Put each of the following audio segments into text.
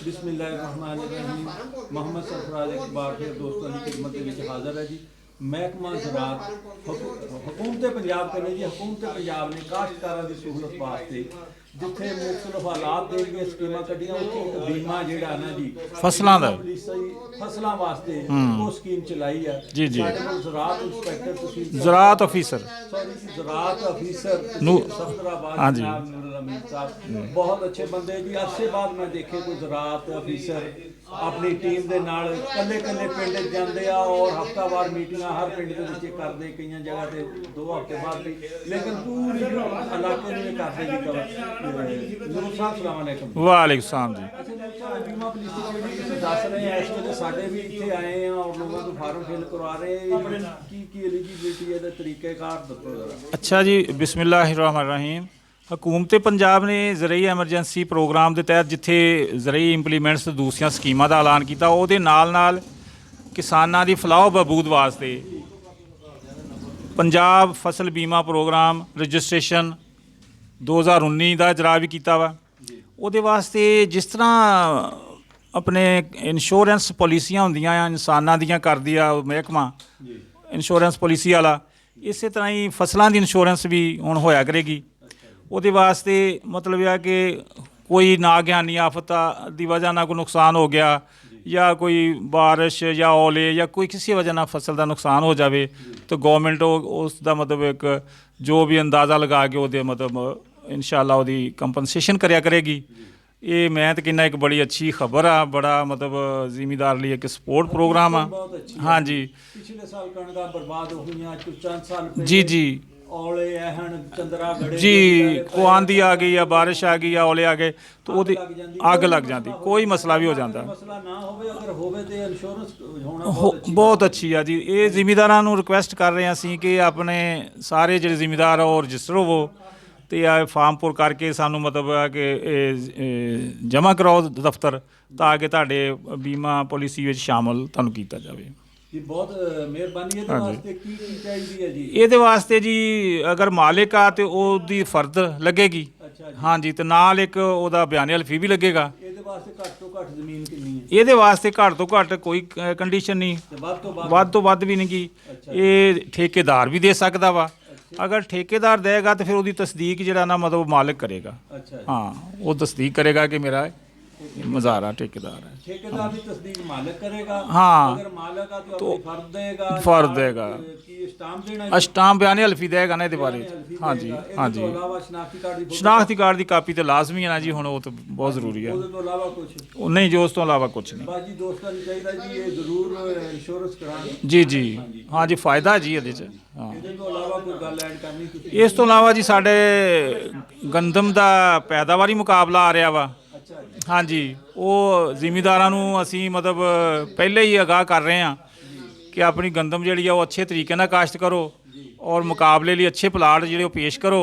बिस्मिल्लाहिर्रहमानिर्रहीम। मोहम्मद सरफराज इकबाल फिर दोस्तों की खिदमत के हाजिर है जी। महकमा ज़राअत हुकूमत पंजाब कने जी, हुकूमत पंजाब ने काश्तकारां दी सहूलत वास्ते जिथे मुख्तलिफ हालात दे के स्कीमां कड्डियां, उत्थे एक बीमा जिहड़ा ना जी फसलों का फसलों वास्ते वो स्कीम चलाई है। जी जी साडे कोल ज़राअत इंस्पैक्टर तहसील ज़राअत ऑफिसर ज़राअत ऑफिसर नू सफदराबाद हाँ जी जनाब नूरुल अमीन साहब बहुत अच्छे बंदे जी। अरसे बाद मैं देखे कोई ज़राअत ऑफिसर अपनी टीम के नाल कल्ले कल्ले पिंड जाते आ और हफ्तावार मीटिंगां हर पिंड के विच करदे, कई जगह ते 2 हफ्ते बाद भी, लेकिन पूरी इलाके में करदे जी कवर। नूर साहब सलाम अलैकुम। वालेकुम सलाम जी। बीमा पॉलिसी जी दस रहे हैं, इस वेले साडे भी इत्थे आए हैं और लोगों को फार्म फिल करवा रहे हैं। की एलिजिबिलिटी है, तरीक़ेकार दसो जरा। अच्छा जी, बिस्मिल्लाहिर्रहमानिर्रहीम। हुकूमत पंजाब ने ज़रई एमरजेंसी प्रोग्राम के तहत जिथे ज़रई इंप्लीमेंट्स दूसरिया स्कीमां का ऐलान किया, वो नाल किसानां दी फलाह बहबूद वास्ते पंजाब फसल बीमा प्रोग्राम रजिस्ट्रेशन 2019 का इजरा भी किया वा। वो वास्ते जिस तरह अपने इंश्योरेंस पॉलिसियां होंदियां इंसानां दियां कर दिया महकमा इंश्योरेंस पॉलिसी वाला, इस तरह ही फसलों की इंश्योरेंस भी हुण होया करेगी। वो वास्ते मतलब यह कि कोई नागहानी आफत की वजह ना कोई नुकसान हो गया या कोई बारिश या ओले या कोई किसी वजह ना फसल का नुकसान हो जाए तो गवर्नमेंट उसका मतलब एक जो भी अंदाज़ा लगा के वो मतलब इंशाअल्लाह वो कंपनसेशन करया करेगी। ये मैं तो कहना एक बड़ी अच्छी खबर आ, बड़ा मतलब जिमीदार लिए एक सपोर्ट प्रोग्राम आ। हाँ जी, पिछले साल कणकां बर्बाद हुई, चंद साल जी जी औले ऐहन चंद्रा गड़े जी, को आंधी आ गई या बारिश आ गई या ओले आ गए तो वो अग लग जाती, कोई मसला भी हो जाता। मसला ना होवे, अगर होवे ते इंश्योरेंस होना बहुत अच्छी है जी। ये जिमीदारां नूं रिक्वेस्ट कर रहे हैं असीं कि अपने सारे जिहड़े जिमीदार हो रजिस्टर होवो तो यह फार्म पुर करके सानू मतलब है कि जमा कराओ दफ्तर, ताकि तुहाडे बीमा पॉलिसी विच शामिल तुहानूं कीता जावे। बहुत मेहरबानी। हाँ जी, है जी ये वास्ते जी अगर मालिक आ तो ओदी फर्द लगेगी। हाँ जी, तो नाल एक ओदा बयाने हल्फी भी लगेगा। ये वास्ते घट तो घट कोई कंडीशन नहीं, वध तो वध भी नहीं गी। ये ठेकेदार भी दे सकता वा, अगर ठेकेदार देगा तो फिर वो तस्दीक जिहड़ा ना मतलब मालिक करेगा। हाँ, वो तस्दीक करेगा कि मेरा मज़ारा ठेकेदार है। ठेकेदार की तस्दीक मालिक करेगा। हाँ, अगर मालिक आ तो फर्द देगा, स्टाम्प बयाने हल्फी देगा ना ये बारे। हाँ जी, हाँ जी, शनाख्ती कार्ड की कापी तो लाजमी है ना जी, हुण वो तो बहुत जरूरी है। नहीं जी, उस तो इलावा कुछ नहीं जी जी। हाँ जी, फायदा जी ये। हाँ, इस तो इलावा जी साडे गंदम का पैदावारी मुकाबला आ रहा वा। हाँ जी, वो जिमीदारां नूं असीं मतलब पहले ही आगाह कर रहे हैं कि अपनी गंदम जिहड़ी है वो अच्छे तरीके नाल काश्त करो और मुकाबले लिए अच्छे प्लाट जिहड़े पेश करो,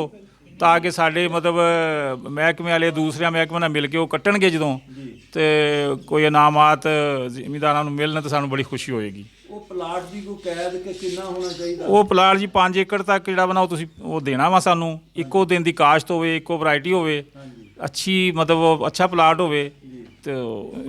ताकि साडे मतलब महकमे वाले दूसरे महकमे नाल मिल के वो कट्टणगे जदों ते कोई इनामात जिमीदारां नूं मिलन तो सानूं बड़ी खुशी होएगी। वो प्लाट दी कोई कैद कि कितना होना चाहिए? वो प्लाट जी 5 एकड़ तक जिहड़ा बनाओ तुसीं वो देना वा सानूं, इक्को दिन की काश्त होवे, इक्को वैरायटी होवे, अच्छी मतलब अच्छा प्लाट होवे तो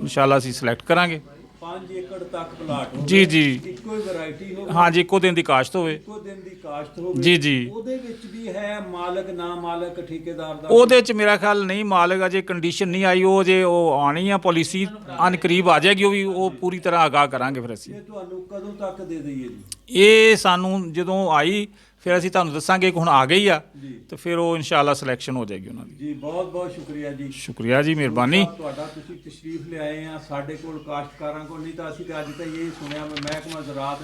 इंशाअल्लाह असीं सिलेक्ट करांगे। 5 एकड़ तक प्लाट हो जी जी, इक्को वैरायटी हो। हाँ जी, इक्को दिन की काश्त होवे। इक्को दिन की काश्त होवे जी जी। ਉਹਦੇ ਵਿੱਚ ਵੀ ਹੈ ਮਾਲਕ ਨਾ ਮਾਲਕ ਠੇਕੇਦਾਰ ਦਾ? ਉਹਦੇ 'ਚ ਮੇਰਾ ਖਿਆਲ ਨਹੀਂ, ਮਾਲਕ ਅਜੇ ਕੰਡੀਸ਼ਨ ਨਹੀਂ ਆਈ, ਉਹ ਜੇ ਉਹ ਆਣੀ ਆ ਪੋਲਿਸੀ ਅਨ ਕਰੀਬ ਆ ਜਾਏਗੀ, ਉਹ ਵੀ ਉਹ ਪੂਰੀ ਤਰ੍ਹਾਂ ਆਗਾਹ ਕਰਾਂਗੇ ਫਿਰ ਅਸੀਂ। ਇਹ ਤੁਹਾਨੂੰ ਕਦੋਂ ਤੱਕ ਦੇ ਦਈਏ ਜੀ? ਇਹ ਸਾਨੂੰ ਜਦੋਂ ਆਈ ਫਿਰ ਅਸੀਂ ਤੁਹਾਨੂੰ ਦੱਸਾਂਗੇ ਕਿ ਹੁਣ ਆ ਗਈ ਆ ਤੇ ਫਿਰ ਉਹ ਇਨਸ਼ਾਅੱਲਾ ਸਿਲੈਕਸ਼ਨ ਹੋ ਜਾਏਗੀ ਉਹਨਾਂ ਦੀ। ਜੀ ਬਹੁਤ ਬਹੁਤ ਸ਼ੁਕਰੀਆ ਜੀ। ਸ਼ੁਕਰੀਆ ਜੀ, ਮਿਹਰਬਾਨੀ ਤੁਹਾਡਾ, ਤੁਸੀਂ ਤਸ਼ਰੀਫ ਲਿਆਏ ਆ ਸਾਡੇ ਕੋਲ ਕਾਸ਼ਤਕਾਰਾਂ ਕੋਲ। ਨਹੀਂ ਤਾਂ ਅਸੀਂ ਤਾਂ ਅੱਜ ਤਾਂ ਇਹ ਸੁਣਿਆ ਮੈਂ ਮਹਿਕਮਾ ਜ਼ਰਾਅਤ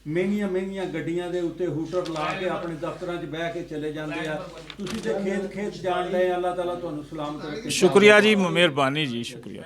ਮਹਿੰਗੀਆਂ ਮਹਿੰਗੀਆਂ ਗੱਡੀਆਂ ਦੇ ਉੱਤੇ ਹੂਟਰ ਲਾ ਕੇ ਆਪਣੇ ਦਫ਼ਤਰਾਂ 'ਚ ਬਹਿ ਕੇ ਚਲੇ ਜਾਂਦੇ ਆ, ਤੁਸੀਂ ਤੇ ਖੇਤ ਖੇਤ ਜਾਣ ਡਏ। ਅੱਲਾਹ ਤਾਲਾ ਤੁਹਾਨੂੰ ਸਲਾਮਤ ਰੱਖੇ। ਸ਼ੁਕਰੀਆ ਜੀ, ਮਿਹਰਬਾਨੀ ਜੀ, ਸ਼ੁਕਰੀਆ।